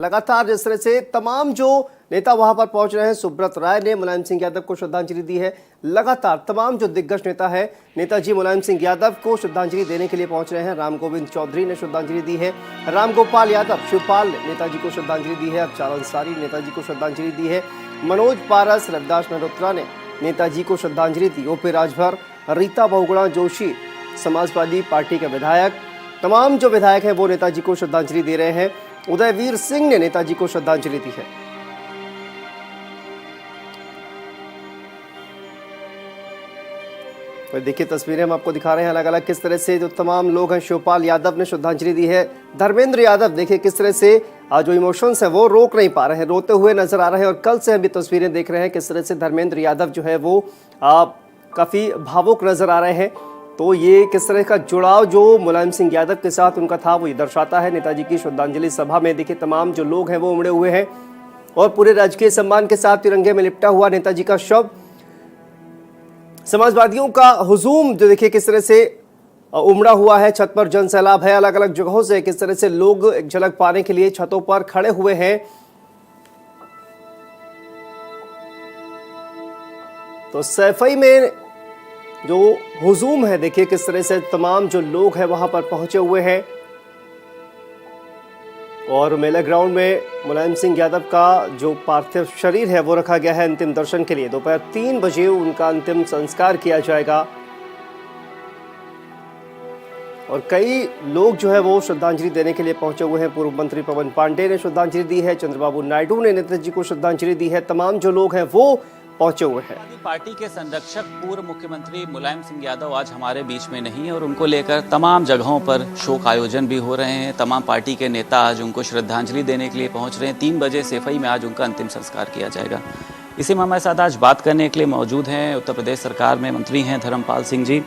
लगातार जिस तरह से तमाम जो नेता वहां पर पहुंच रहे हैं, सुब्रत राय ने मुलायम सिंह यादव को श्रद्धांजलि दी है। लगातार तमाम जो दिग्गज नेता है, नेताजी मुलायम सिंह यादव को श्रद्धांजलि देने के लिए पहुंच रहे हैं। राम गोविंद चौधरी ने श्रद्धांजलि दी है, राम गोपाल यादव शिवपाल ने नेताजी को श्रद्धांजलि दी है, अफजल अंसारी नेताजी को श्रद्धांजलि दी है, मनोज पारस, रविदास मेहरोत्रा ने नेताजी को श्रद्धांजलि दी, ओपी राजभर, रीता बहुगुणा जोशी समाजवादी पार्टी के विधायक, तमाम जो विधायक हैं वो नेताजी को श्रद्धांजलि दे रहे हैं। उदयवीर सिंह ने नेताजी को श्रद्धांजलि दी है। तो देखिए तस्वीरें हम आपको दिखा रहे हैं अलग अलग किस तरह से जो तमाम लोग हैं। शिवपाल यादव ने श्रद्धांजलि दी है। धर्मेंद्र यादव देखिए किस तरह से जो इमोशंस है वो रोक नहीं पा रहे हैं, रोते हुए नजर आ रहे हैं। और कल से हम भी तस्वीरें देख रहे हैं किस तरह से धर्मेंद्र यादव जो है वो काफी भावुक नजर आ रहे हैं। तो ये किस तरह का जुड़ाव जो मुलायम सिंह यादव के साथ उनका था वो ये दर्शाता है। नेताजी की श्रद्धांजलि सभा में देखिए तमाम जो लोग हैं वो उमड़े हुए हैं और पूरे राजकीय सम्मान के साथ तिरंगे में लिपटा हुआ नेताजी का शव। समाजवादियों का हुजूम जो देखिए किस तरह से उमड़ा हुआ है, छत पर जन सैलाब है, अलग अलग जगहों से किस तरह से लोग एक झलक पाने के लिए छतों पर खड़े हुए हैं। तो सैफई में जो हुजूम है देखिए किस तरह से तमाम जो लोग हैं वहां पर पहुंचे हुए हैं। और मेला ग्राउंड में मुलायम सिंह यादव का जो पार्थिव शरीर है वो रखा गया है अंतिम दर्शन के लिए। दोपहर 3 बजे उनका अंतिम संस्कार किया जाएगा और कई लोग जो है वो श्रद्धांजलि देने के लिए पहुंचे हुए हैं। पूर्व मंत्री पवन पांडे ने श्रद्धांजलि दी है, चंद्रबाबू नायडू ने नेताजी को श्रद्धांजलि दी है। तमाम जो लोग हैं वो पहुंचे हुए हैं। पार्टी के संरक्षक पूर्व मुख्यमंत्री मुलायम सिंह यादव आज हमारे बीच में नहीं है और उनको लेकर तमाम जगहों पर शोक आयोजन भी हो रहे हैं। तमाम पार्टी के नेता आज उनको श्रद्धांजलि देने के लिए पहुंच रहे हैं। 3 बजे सैफई में आज उनका अंतिम संस्कार किया जाएगा। इसी में हमारे साथ आज बात करने के लिए मौजूद हैं उत्तर प्रदेश सरकार में मंत्री हैं धर्मपाल सिंह जी।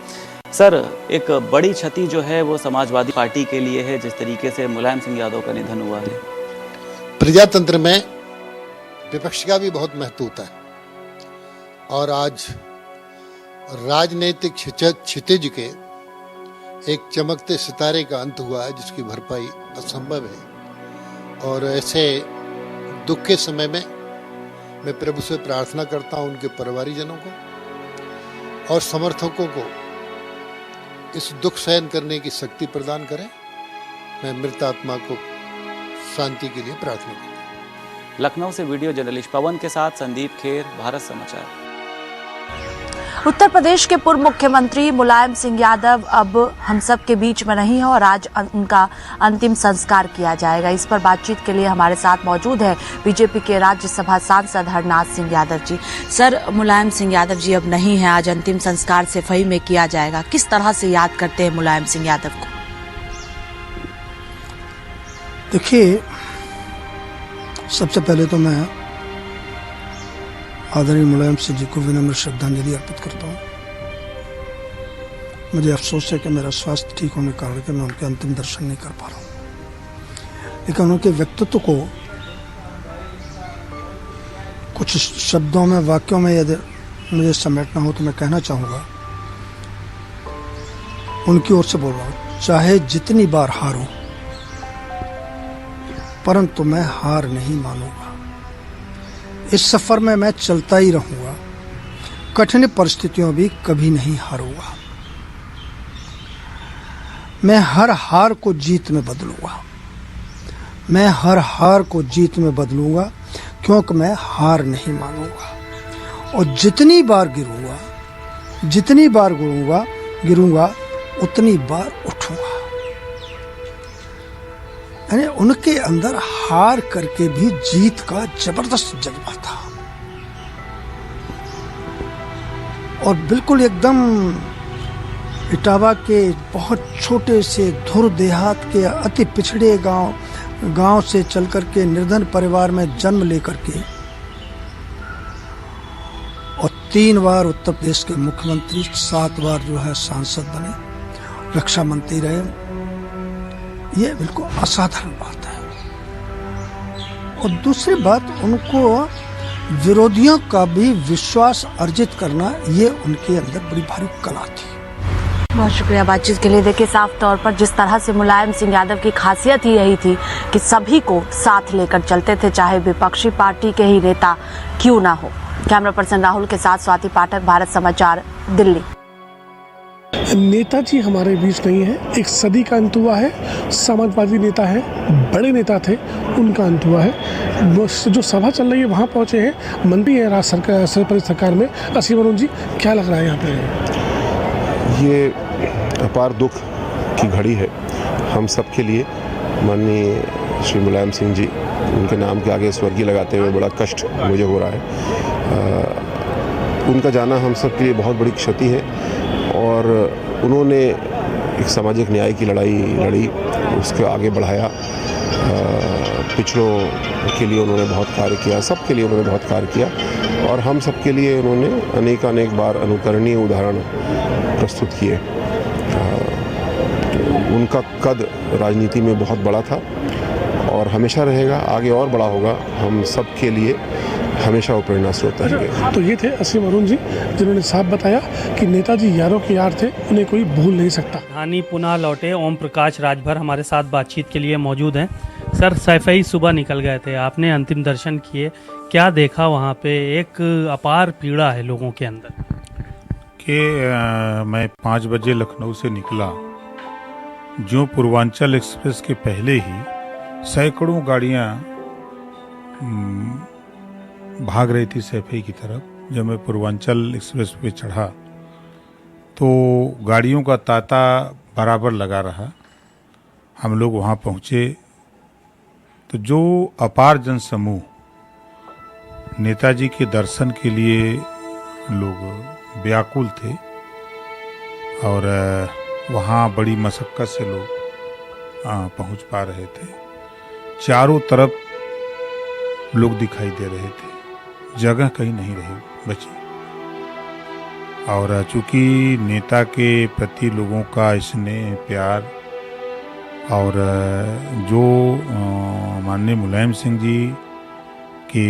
सर, एक बड़ी क्षति जो है वो समाजवादी पार्टी के लिए है जिस तरीके से मुलायम सिंह यादव का निधन हुआ है। प्रजातंत्र में विपक्ष का भी बहुत महत्व होता है और आज राजनीतिक क्षितिज के एक चमकते सितारे का अंत हुआ है जिसकी भरपाई असंभव है। और ऐसे दुख के समय में मैं प्रभु से प्रार्थना करता हूं उनके परिवारजनों को और समर्थकों को इस दुख सहन करने की शक्ति प्रदान करें। मैं मृत आत्मा को शांति के लिए प्रार्थना करता हूं। लखनऊ से वीडियो जर्नलिस्ट पवन के साथ संदीप खेर, भारत समाचार। उत्तर प्रदेश के पूर्व मुख्यमंत्री मुलायम सिंह यादव अब हम सब के बीच में नहीं है और आज उनका अंतिम संस्कार किया जाएगा। इस पर बातचीत के लिए हमारे साथ मौजूद है बीजेपी के राज्यसभा सांसद हरनाथ सिंह यादव जी। सर, मुलायम सिंह यादव जी अब नहीं है, आज अंतिम संस्कार सैफई में किया जाएगा। किस तरह से याद करते हैं मुलायम सिंह यादव को? देखिए, सबसे पहले तो मैं आदरणीय मुलायम सिंह जी को विनम्र श्रद्धांजलि अर्पित करता हूँ। मुझे अफसोस है कि मेरा स्वास्थ्य ठीक होने के कारण कि मैं उनके अंतिम दर्शन नहीं कर पा रहा हूँ, लेकिन उनके व्यक्तित्व को कुछ शब्दों में, वाक्यों में यदि मुझे समेटना हो तो मैं कहना चाहूँगा, उनकी ओर से बोल रहा हूँ, चाहे जितनी बार हारूं परंतु मैं हार नहीं मानूंगा। इस सफर में मैं चलता ही रहूंगा, कठिन परिस्थितियों भी कभी नहीं हारूंगा। मैं हर हार को जीत में बदलूंगा, मैं हर हार को जीत में बदलूंगा क्योंकि मैं हार नहीं मानूंगा। और जितनी बार गिरूंगा उतनी बार उठूंगा। यानी उनके अंदर हार करके भी जीत का जबरदस्त जज्बा था और बिल्कुल एकदम इटावा के बहुत छोटे से धुर देहात के अति पिछड़े गांव से चल करके निर्धन परिवार में जन्म लेकर के और 3 बार उत्तर प्रदेश के मुख्यमंत्री, 7 बार जो है सांसद बने, रक्षा मंत्री रहे। ये बिल्कुल असाधारण बात है। और दूसरी बात, उनको विरोधियों का भी विश्वास अर्जित करना, ये उनके अंदर बड़ी भारी कला थी। बहुत शुक्रिया बातचीत के लिए। देखिए, साफ तौर पर जिस तरह से मुलायम सिंह यादव की खासियत ही यही थी कि सभी को साथ लेकर चलते थे, चाहे विपक्षी पार्टी के ही नेता क्यों ना हो। कैमरा पर्सन राहुल के साथ स्वाति पाठक, भारत समाचार, दिल्ली। नेताजी हमारे बीच नहीं है, एक सदी का अंत हुआ है। समाजवादी नेता है, बड़े नेता थे, उनका अंत हुआ है। जो सभा चल रही है वहाँ पहुँचे हैं, मंत्री है राज्य सरकार में। असीम अरुण जी, क्या लग रहा है यहाँ पे? ये अपार दुख की घड़ी है हम सब के लिए। माननीय श्री मुलायम सिंह जी, उनके नाम के आगे स्वर्गीय लगाते हुए बड़ा कष्ट मुझे हो रहा है। उनका जाना हम सब के लिए बहुत बड़ी क्षति है और उन्होंने एक सामाजिक न्याय की लड़ाई लड़ी, उसको आगे बढ़ाया। पिछड़ों के लिए उन्होंने बहुत कार्य किया, सबके लिए उन्होंने बहुत कार्य किया और हम सब के लिए उन्होंने अनेक बार अनुकरणीय उदाहरण प्रस्तुत किए। उनका कद राजनीति में बहुत बड़ा था और हमेशा रहेगा, आगे और बड़ा होगा। हम सब के लिए हमेशा वो प्रेरणा स्रोत रहेंगे। तो ये थे असीम अरुण जी, जिन्होंने साफ बताया कि नेताजी यारों के यार थे, उन्हें कोई भूल नहीं सकता। कहानी पुनः लौटे ओम प्रकाश राजभर हमारे साथ बातचीत के लिए मौजूद हैं। सर, सैफई सुबह निकल गए थे, आपने अंतिम दर्शन किए, क्या देखा वहाँ पे? एक अपार पीड़ा है लोगों के अंदर कि मैं 5 बजे लखनऊ से निकला, जो पूर्वांचल एक्सप्रेस के पहले ही सैकड़ों गाड़ियाँ भाग रही थी सैफई की तरफ। जब मैं पूर्वांचल एक्सप्रेस पे चढ़ा तो गाड़ियों का तांता बराबर लगा रहा। हम लोग वहाँ पहुँचे तो जो अपार जनसमूह नेताजी के दर्शन के लिए लोग व्याकुल थे और वहाँ बड़ी मशक्क़त से लोग पहुँच पा रहे थे। चारों तरफ लोग दिखाई दे रहे थे, जगह कहीं नहीं रही बची। और चूँकि नेता के प्रति लोगों का स्नेह प्यार और जो माननीय मुलायम सिंह जी के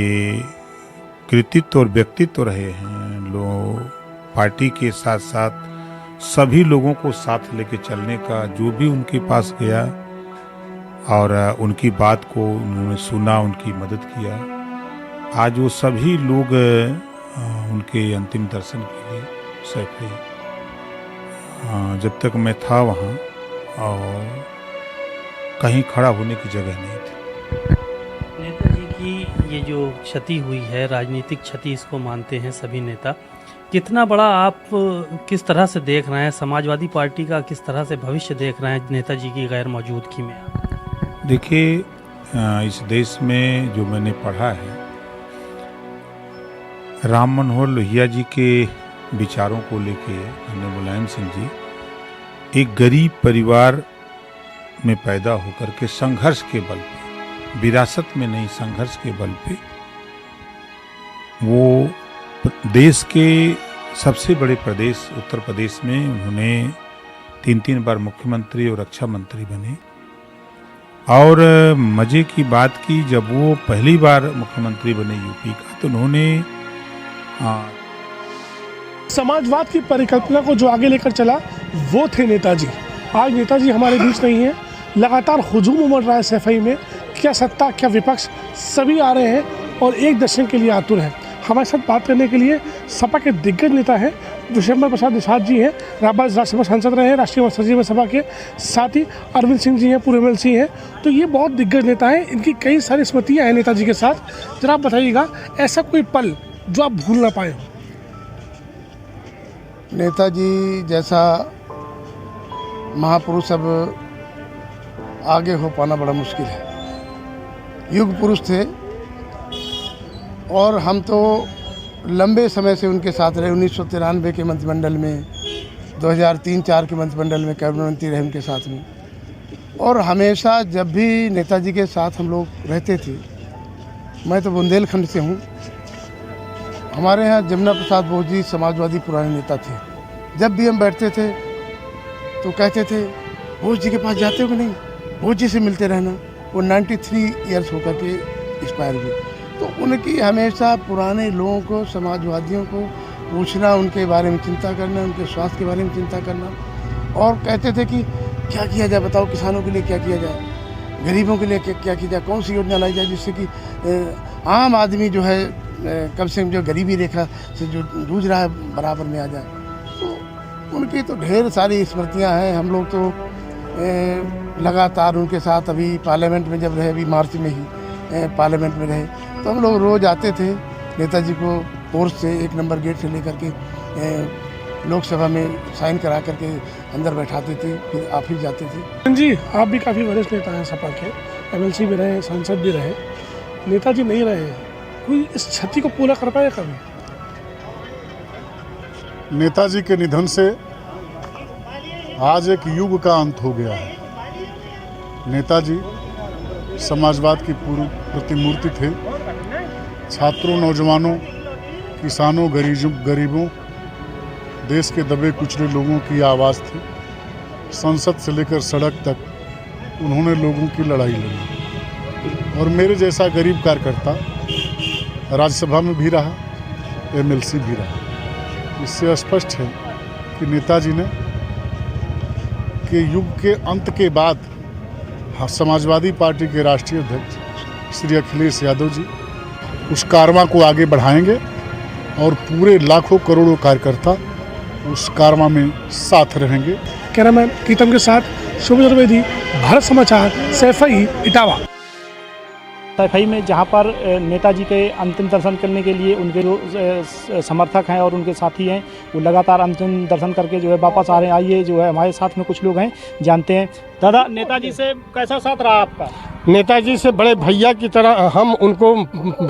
कृतित्व और व्यक्तित्व रहे हैं, लोग पार्टी के साथ साथ सभी लोगों को साथ लेके चलने का, जो भी उनके पास गया और उनकी बात को उन्होंने सुना, उनकी मदद किया। आज वो सभी लोग उनके अंतिम दर्शन के लिए सैफई, जब तक मैं था वहाँ और कहीं खड़ा होने की जगह नहीं थी। नेताजी की ये जो क्षति हुई है, राजनीतिक क्षति इसको मानते हैं सभी नेता, कितना बड़ा आप किस तरह से देख रहे हैं? समाजवादी पार्टी का किस तरह से भविष्य देख रहे हैं नेताजी की गैर मौजूदगी में? देखिए, इस देश में जो मैंने पढ़ा है, राम मनोहर लोहिया जी के विचारों को लेके हमने मुलायम सिंह जी एक गरीब परिवार में पैदा होकर के संघर्ष के बल पे, विरासत में नहीं, संघर्ष के बल पे वो देश के सबसे बड़े प्रदेश उत्तर प्रदेश में उन्होंने 3 बार मुख्यमंत्री और रक्षा मंत्री बने। और मजे की बात की, जब वो पहली बार मुख्यमंत्री बने यूपी का, तो उन्होंने समाजवाद की परिकल्पना को जो आगे लेकर चला वो थे नेताजी। आज नेताजी हमारे बीच नहीं है, लगातार हुजूम उमड़ रहा है सैफई में। क्या सत्ता क्या विपक्ष, सभी आ रहे हैं और एक दर्शन के लिए आतुर हैं। हमारे साथ बात करने के लिए सपा के दिग्गज नेता हैं विशंबर प्रसाद निषाद जी हैं, राज्यसभा सांसद रहे हैं, राष्ट्रीय सचिव सभा के, साथ ही अरविंद सिंह जी हैं, पूर्व MLC हैं। तो ये बहुत दिग्गज नेता हैं, इनकी कई सारी स्मृतियाँ हैं नेताजी के साथ। जरा आप बताइएगा ऐसा कोई पल जो आप भूल ना पाए? नेताजी जैसा महापुरुष अब आगे हो पाना बड़ा मुश्किल है। युग पुरुष थे और हम तो लंबे समय से उनके साथ रहे। 1993 के मंत्रिमंडल में, 2003-4 के मंत्रिमंडल में कैबिनेट मंत्री रहे उनके साथ में। और हमेशा जब भी नेताजी के साथ हम लोग रहते थे, मैं तो बुंदेलखंड से हूँ, हमारे यहाँ जमुना प्रसाद बोस जी समाजवादी पुराने नेता थे। जब भी हम बैठते थे तो कहते थे, बोस जी के पास जाते हो कि नहीं, बोस जी से मिलते रहना। वो 93 ईयर्स होकर के एक्सपायर हुए। तो उनकी हमेशा पुराने लोगों को, समाजवादियों को पूछना, उनके बारे में चिंता करना, उनके स्वास्थ्य के बारे में चिंता करना, और कहते थे कि क्या किया जाए, बताओ किसानों के लिए क्या किया जाए, गरीबों के लिए क्या किया जाए, कौन सी योजना लाई जाए जिससे कि आम आदमी जो है कम से कम जो गरीबी रेखा से जो जूझ रहा है बराबर में आ जाए। तो उनकी तो ढेर सारी स्मृतियां हैं। हम लोग तो लगातार उनके साथ अभी पार्लियामेंट में जब रहे, अभी मार्च में ही पार्लियामेंट में रहे, तो हम लोग रोज़ आते थे नेताजी को पोर्स से 1 नंबर गेट से लेकर के लोकसभा में साइन करा करके अंदर बैठाते थे, फिर ऑफिस जाते थे। जी, आप भी काफ़ी वरिष्ठ नेता हैं सपा के, एमएलसी भी रहे, सांसद भी रहे, नेताजी नहीं रहे, कोई इस क्षति को पूरा कर पाए कभी? नेताजी के निधन से आज एक युग का अंत हो गया है। नेताजी समाजवाद की पूरी प्रतिमूर्ति थे। छात्रों, नौजवानों, किसानों, गरीबों, देश के दबे कुचले लोगों की आवाज़ थी। संसद से लेकर सड़क तक उन्होंने लोगों की लड़ाई लड़ी और मेरे जैसा गरीब कार्यकर्ता राज्यसभा में भी रहा, एमएलसी भी रहा। इससे स्पष्ट है कि नेताजी ने के युग के अंत के बाद समाजवादी पार्टी के राष्ट्रीय अध्यक्ष श्री अखिलेश यादव जी उस कारवां को आगे बढ़ाएंगे और पूरे लाखों करोड़ों कार्यकर्ता उस कारवां में साथ रहेंगे। कैमरामैन प्रीतम के साथ शुभ द्विवेदी, भारत समाचार, सैफई, इटावा। सैफई में जहाँ पर नेताजी के अंतिम दर्शन करने के लिए उनके जो समर्थक हैं और उनके साथी हैं वो लगातार अंतिम दर्शन करके जो है वापस आ रहे हैं। आइए जो है हमारे साथ में कुछ लोग हैं, जानते हैं। दादा, नेताजी से कैसा साथ रहा आपका? नेताजी से बड़े भैया की तरह हम उनको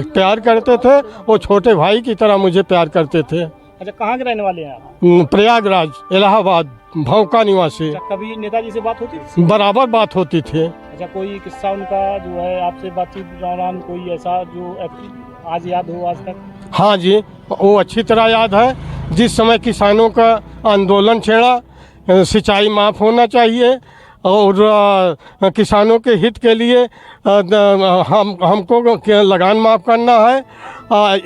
प्यार करते थे, वो छोटे भाई की तरह मुझे प्यार करते थे। अच्छा, कहाँ के रहने वाले हैं आप? प्रयागराज, इलाहाबाद, भौंका निवासी। कभी नेताजी से बात होती थी? बराबर बात होती थी। अच्छा, कोई किस्सा उनका जो है आपसे बातचीत दौरान कोई ऐसा जो आज याद हो आज तक? हाँ जी, वो अच्छी तरह याद है। जिस समय किसानों का आंदोलन छेड़ा, सिंचाई माफ़ होना चाहिए और किसानों के हित के लिए हमको लगान माफ़ करना है,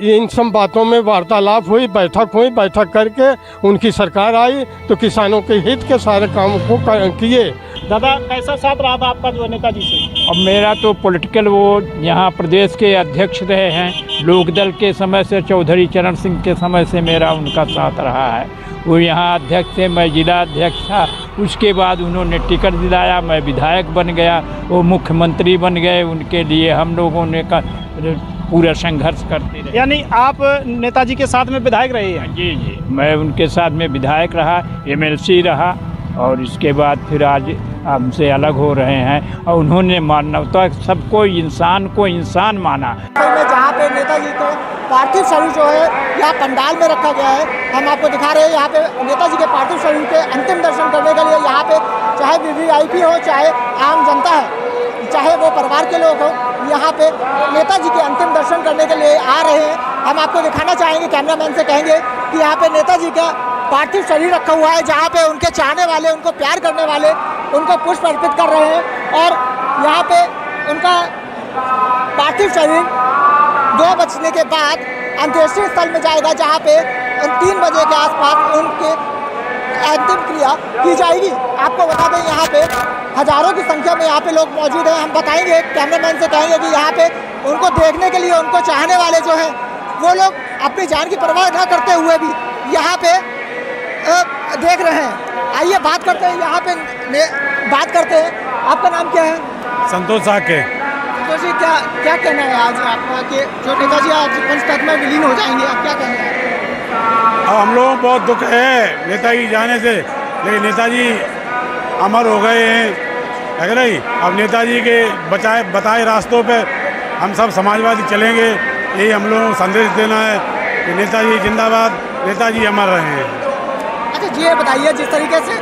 इन सब बातों में वार्तालाप हुई, बैठक करके उनकी सरकार आई तो किसानों के हित के सारे काम को किए। दादा, कैसा साथ रहा था आपका जो नेताजी से? अब मेरा तो पॉलिटिकल वो यहाँ प्रदेश के अध्यक्ष रहे हैं, लोकदल के समय से चौधरी चरण सिंह के समय से मेरा उनका साथ रहा है। वो यहाँ अध्यक्ष थे, मैं जिला अध्यक्ष था। उसके बाद उन्होंने टिकट दिलाया, मैं विधायक बन गया, वो मुख्यमंत्री बन गए। उनके लिए हम लोगों ने पूरा संघर्ष करते रहे। यानी आप नेताजी के साथ में विधायक रहे हैं? जी जी, मैं उनके साथ में विधायक रहा, एमएलसी रहा और इसके बाद फिर आज हमसे अलग हो रहे हैं। और उन्होंने मानवता, सबको इंसान को इंसान माना। जहाँ पे नेताजी को पार्थिव शरीर जो है यहाँ पंडाल में रखा गया है, हम आपको दिखा रहे हैं। यहाँ पे नेताजी के पार्थिव शरीर के अंतिम दर्शन करने के लिए यहाँ पे चाहे वीवीआईपी हो, चाहे आम जनता है, चाहे वो परिवार के लोग हो, यहाँ पे नेताजी के अंतिम दर्शन करने के लिए आ रहे हैं। हम आपको दिखाना चाहेंगे, कैमरामैन से कहेंगे कि यहाँ पे नेताजी का पार्थिव शरीर रखा हुआ है, जहाँ पे उनके चाहने वाले, उनको प्यार करने वाले उनको पुष्प अर्पित कर रहे हैं। और यहाँ पे उनका पार्थिव शरीर 2 बजने के बाद अंत्येष्टि स्थल में जाएगा, जहाँ पे 3 बजे के आसपास उनके अंतिम क्रिया की जाएगी। आपको बता दें, यहाँ पे हजारों की संख्या में यहाँ पे लोग मौजूद हैं। हम बताएंगे, कैमरामैन से कहेंगे कि यहाँ पे उनको देखने के लिए उनको चाहने वाले जो हैं वो लोग अपनी जान की परवाह न करते हुए भी यहाँ पे देख रहे हैं। आइए बात करते हैं, यहाँ पे बात करते हैं। आपका नाम क्या है? संतोष साके। संतोष जी, क्या कहना है आज आपका कि जो नेताजी आज पंचतत्व में विलीन हो जाएंगे, आप क्या कहना है? अब हम लोगों को बहुत दुख है नेताजी जाने से, लेकिन नेताजी अमर हो गए हैं, है नहीं? अब नेताजी के बताए रास्तों पे हम सब समाजवादी चलेंगे, यही हम लोगों को संदेश देना है कि नेताजी जिंदाबाद, नेताजी अमर रहे हैं। अच्छा जी, ये बताइए, जिस तरीके से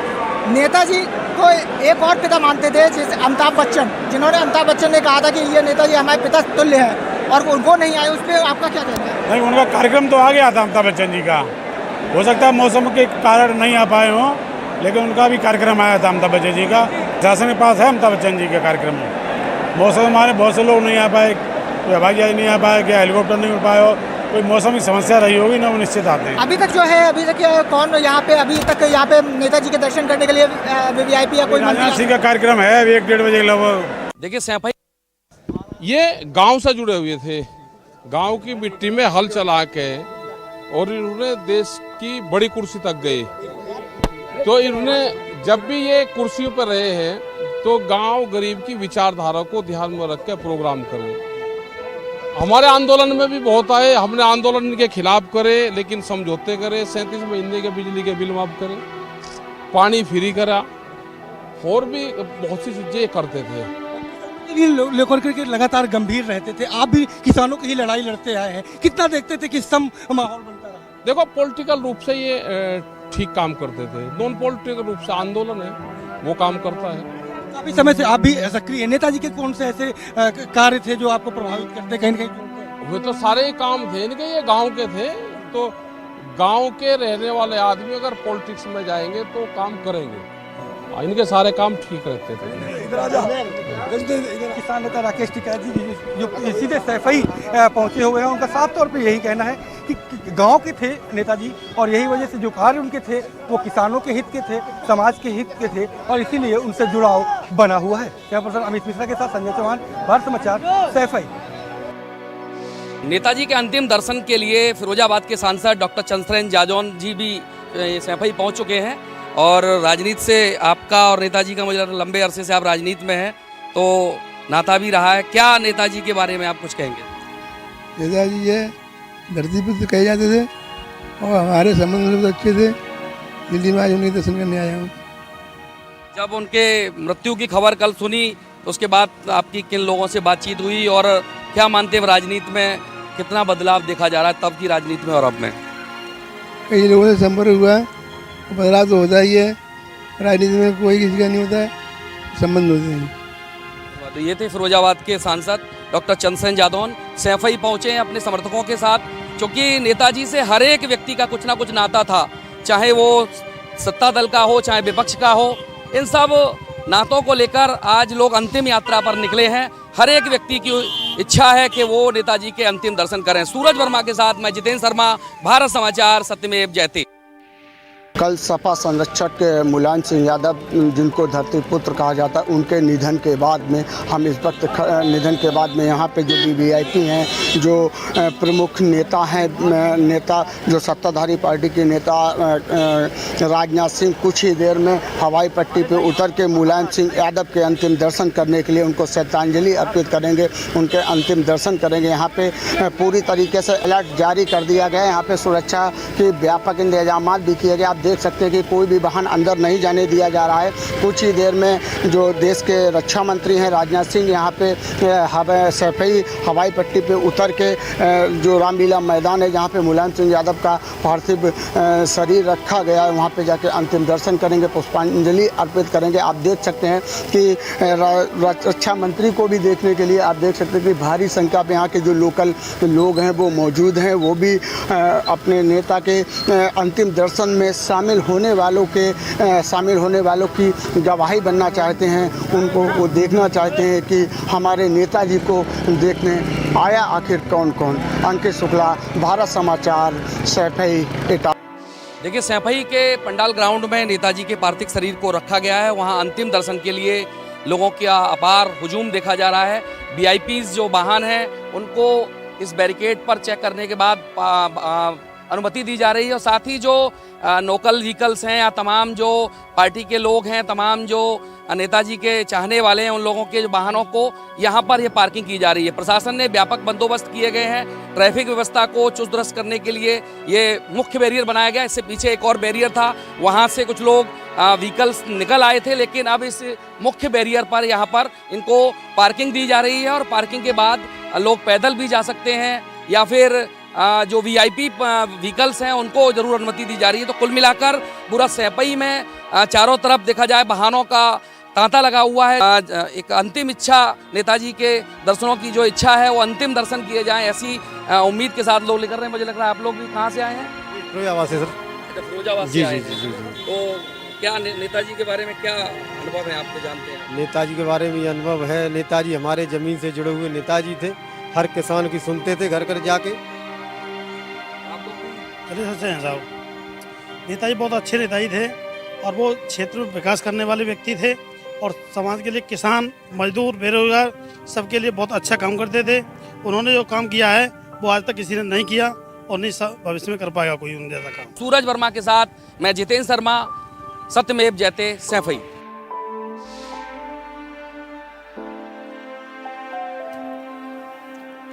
नेताजी को एक और पिता मानते थे, जैसे अमिताभ बच्चन, जिन्होंने अमिताभ बच्चन ने कहा था कि ये नेताजी हमारे पिता तुल्य है, और वो नहीं आए, उस पर आपका क्या कहना है? नहीं, उनका कार्यक्रम तो आ गया था अमिताभ बच्चन जी का, हो सकता है मौसम के कारण नहीं आ पाए हों, लेकिन उनका भी कार्यक्रम आया था अमिताभ बच्चन जी का। शासन के पास है अमिताभ बच्चन जी का कार्यक्रम में। मौसम हमारे बहुत से लोग नहीं आ पाए, कोई हवाई जहाज नहीं आ पाए, क्या हेलीकॉप्टर नहीं उड़ पाए हो, कोई मौसम की समस्या रही होगी ना, वो निश्चित आते हैं। अभी तक जो है अभी तक कौन यहाँ पे अभी तक यहाँ पे नेताजी के दर्शन करने के लिए वीवीआईपी या कोई राजनाथ सिंह का कार्यक्रम है 1-1.5 बजे के लगभग। देखिए सैफई ये गांव से जुड़े हुए थे, गांव की मिट्टी में हल चला के और इन्होंने देश की बड़ी कुर्सी तक गए। तो इन्होंने जब भी ये कुर्सियों पर रहे हैं तो गांव गरीब की विचारधारा को ध्यान में रख के प्रोग्राम करें। हमारे आंदोलन में भी बहुत आए, हमने आंदोलन के खिलाफ करे लेकिन समझौते करे, 37 महीने के बिजली के बिल माफ करे, पानी फ्री करा और भी बहुत सी चीजें करते थे। लेकर के लगातार गंभीर रहते थे। आप भी किसानों की ही लड़ाई लड़ते आए हैं, कितना देखते थे कि सम माहौल बनता रहा? देखो पॉलिटिकल रूप से ये ठीक काम करते थे, नॉन पॉलिटिकल रूप से आंदोलन है वो काम करता है। काफी समय से आप भी सक्रिय हैं। नेताजी के कौन से ऐसे कार्य थे जो आपको प्रभावित करते कहीं न कहीं? वे तो सारे ही काम थे इनके, ये गांव के थे, तो गांव के रहने वाले आदमी अगर पॉलिटिक्स में जाएंगे तो काम करेंगे, इनके सारे काम ठीक रहते थे। किसान नेता राकेश टिकैत जी जो सीधे सैफई पहुंचे हुए हैं, उनका साफ तौर पे यही कहना है कि गांव के थे नेताजी और यही वजह से जो कार्य उनके थे वो किसानों के हित के थे, समाज के हित के थे और इसीलिए उनसे जुड़ाव बना हुआ है। कैमरा पर्सन अमित मिश्रा के साथ संजय चौहान, भारत समाचार, सैफई। नेताजी के अंतिम दर्शन के लिए फिरोजाबाद के सांसद डॉक्टर चंद्रसेन जाजौन जी भी सैफई पहुंच चुके हैं और राजनीति से आपका और नेताजी का मुझे लंबे अरसे से आप राजनीति में हैं तो नाता भी रहा है। क्या नेताजी के बारे में आप कुछ कहेंगे? नेताजी ये धरती पर तो कहे जाते थे और हमारे संबंध बहुत अच्छे थे। दिल्ली में आज उन्हें दर्शन करने आया हूँ। जब उनके मृत्यु की खबर कल सुनी तो उसके बाद आपकी किन लोगों से बातचीत हुई और क्या मानते हैं राजनीति में कितना बदलाव देखा जा रहा है तब की राजनीति में और अब में? कई लोगों से संपर्क हुआ, बदलाव तो होता ही है। राजनीति में कोई किसी का नहीं होता है, संबंध होते हैं। तो ये थे फिरोजाबाद के सांसद डॉक्टर चंद्रसेन जादौन, सैफई पहुंचे हैं अपने समर्थकों के साथ, क्योंकि नेताजी से हर एक व्यक्ति का कुछ ना कुछ नाता था, चाहे वो सत्ता दल का हो चाहे विपक्ष का हो। इन सब नातों को लेकर आज लोग अंतिम यात्रा पर निकले हैं। हर एक व्यक्ति की इच्छा है कि वो नेताजी के अंतिम दर्शन करें। सूरज वर्मा के साथ मैं जितेंद्र शर्मा, भारत समाचार, सत्यमेव जयते। कल सपा संरक्षक मुलायम सिंह यादव, जिनको धरती पुत्र कहा जाता है, उनके निधन के बाद में हम इस वक्त निधन के बाद में यहाँ पे जो वीवीआईपी हैं, जो प्रमुख नेता हैं, नेता जो सत्ताधारी पार्टी के नेता राजनाथ सिंह कुछ ही देर में हवाई पट्टी पे उतर के मुलायम सिंह यादव के अंतिम दर्शन करने के लिए उनको श्रद्धांजलि अर्पित करेंगे, उनके अंतिम दर्शन करेंगे। यहाँ पे पूरी तरीके से अलर्ट जारी कर दिया गया है। यहाँ पे सुरक्षा के व्यापक इंतजाम भी किए गए। आप देख सकते हैं कि कोई भी वाहन अंदर नहीं जाने दिया जा रहा है। कुछ ही देर में जो देश के रक्षा मंत्री हैं राजनाथ सिंह यहाँ पे सैफई हवाई पट्टी पे उतर के जो रामलीला मैदान है जहाँ पे मुलायम सिंह यादव का पार्थिव शरीर रखा गया है, वहाँ पे जाके अंतिम दर्शन करेंगे, पुष्पांजलि अर्पित करेंगे। आप देख सकते हैं कि रक्षा मंत्री को भी देखने के लिए आप देख सकते हैं कि भारी संख्या में यहाँ के जो लोकल लोग हैं वो मौजूद हैं। वो भी अपने नेता के अंतिम दर्शन में शामिल होने वालों की गवाही बनना चाहते हैं, उनको वो देखना चाहते हैं कि हमारे नेताजी को देखने आया आखिर कौन कौन। अंकित शुक्ला, भारत समाचार, सैफई इटावा। देखिए सैफई के पंडाल ग्राउंड में नेताजी के पार्थिव शरीर को रखा गया है। वहाँ अंतिम दर्शन के लिए लोगों का अपार हुजूम देखा जा रहा है। वीआईपीज़ जो वाहन हैं उनको इस बैरिकेड पर चेक करने के बाद अनुमति दी जा रही है और साथ ही जो लोकल व्हीकल्स हैं या तमाम जो पार्टी के लोग हैं, तमाम जो नेताजी के चाहने वाले हैं, उन लोगों के वाहनों को यहाँ पर ये पार्किंग की जा रही है। प्रशासन ने व्यापक बंदोबस्त किए गए हैं। ट्रैफिक व्यवस्था को चुस्त दुरुस्त करने के लिए ये मुख्य बैरियर बनाया गया। इससे पीछे एक और बैरियर था, वहाँ से कुछ लोग व्हीकल्स निकल आए थे, लेकिन अब इस मुख्य बैरियर पर यहाँ पर इनको पार्किंग दी जा रही है और पार्किंग के बाद लोग पैदल भी जा सकते हैं या फिर जो वीआईपी व्हीकल्स हैं उनको जरूर अनुमति दी जा रही है। तो कुल मिलाकर पूरा सैफई में चारों तरफ देखा जाए वाहनों का तांता लगा हुआ है। एक अंतिम इच्छा नेताजी के दर्शनों की जो इच्छा है वो अंतिम दर्शन किए जाएं, ऐसी उम्मीद के साथ लोग निकल रहे हैं। मुझे लग रहा है आप लोग भी कहाँ से आए हैं? फिरोजाबाद से सर। फिरोजाबाद से आए हैं। तो क्या नेताजी के बारे में क्या अनुभव है, आपको जानते हैं? नेताजी के बारे में ये अनुभव है, नेताजी हमारे ज़मीन से जुड़े हुए नेताजी थे। हर किसान की सुनते थे घर घर जाके चलिए सच्चे हैं साहब। नेताजी बहुत अच्छे नेताजी थे और वो क्षेत्र में विकास करने वाले व्यक्ति थे और समाज के लिए किसान, मजदूर, बेरोजगार सबके लिए बहुत अच्छा काम करते थे। उन्होंने जो काम किया है वो आज तक किसी ने नहीं किया और नहीं भविष्य में कर पाएगा कोई उन जैसा काम। सूरज वर्मा के साथ मैं जितेंद्र शर्मा, सत्यमेव जयते, सैफई।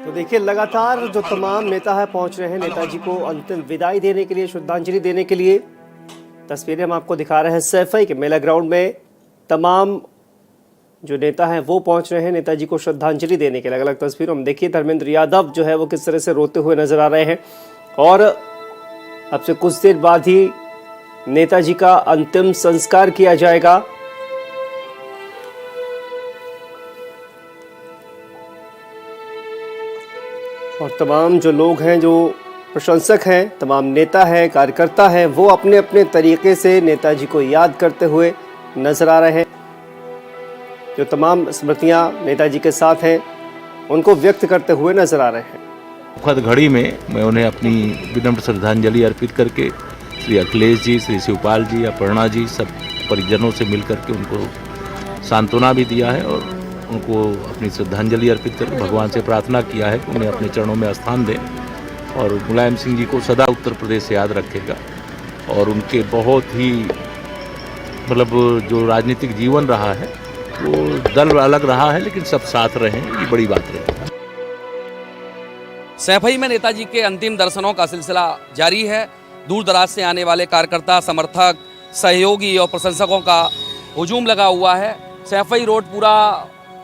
तो देखिए लगातार जो तमाम नेता है पहुंच रहे हैं नेताजी को अंतिम विदाई देने के लिए, श्रद्धांजलि देने के लिए। तस्वीरें हम आपको दिखा रहे हैं सैफई के मेला ग्राउंड में। तमाम जो नेता हैं वो पहुंच रहे हैं नेताजी को श्रद्धांजलि देने के लिए। अलग अलग तस्वीरों में देखिए धर्मेंद्र यादव जो है वो किस तरह से रोते हुए नजर आ रहे हैं और अब से कुछ देर बाद ही नेताजी का अंतिम संस्कार किया जाएगा। और तमाम जो लोग हैं, जो प्रशंसक हैं, तमाम नेता हैं, कार्यकर्ता हैं, वो अपने अपने तरीके से नेताजी को याद करते हुए नजर आ रहे हैं। जो तमाम स्मृतियां नेताजी के साथ हैं उनको व्यक्त करते हुए नजर आ रहे हैं। दुखद घड़ी में मैं उन्हें अपनी विनम्र श्रद्धांजलि अर्पित करके श्री अखिलेश जी, श्री शिवपाल जी, अपर्णा जी, सब परिजनों से मिल करके उनको सांत्वना भी दिया है और उनको अपनी श्रद्धांजलि अर्पित करके भगवान से प्रार्थना किया है कि उन्हें अपने चरणों में स्थान दें और मुलायम सिंह जी को सदा उत्तर प्रदेश याद रखेगा। और उनके बहुत ही जो राजनीतिक जीवन रहा है वो दल अलग रहा है लेकिन सब साथ रहे, ये बड़ी बात रही। सैफई में नेताजी के अंतिम दर्शनों का सिलसिला जारी है। दूर दराज से आने वाले कार्यकर्ता, समर्थक, सहयोगी और प्रशंसकों का हुजूम लगा हुआ है। सैफई रोड पूरा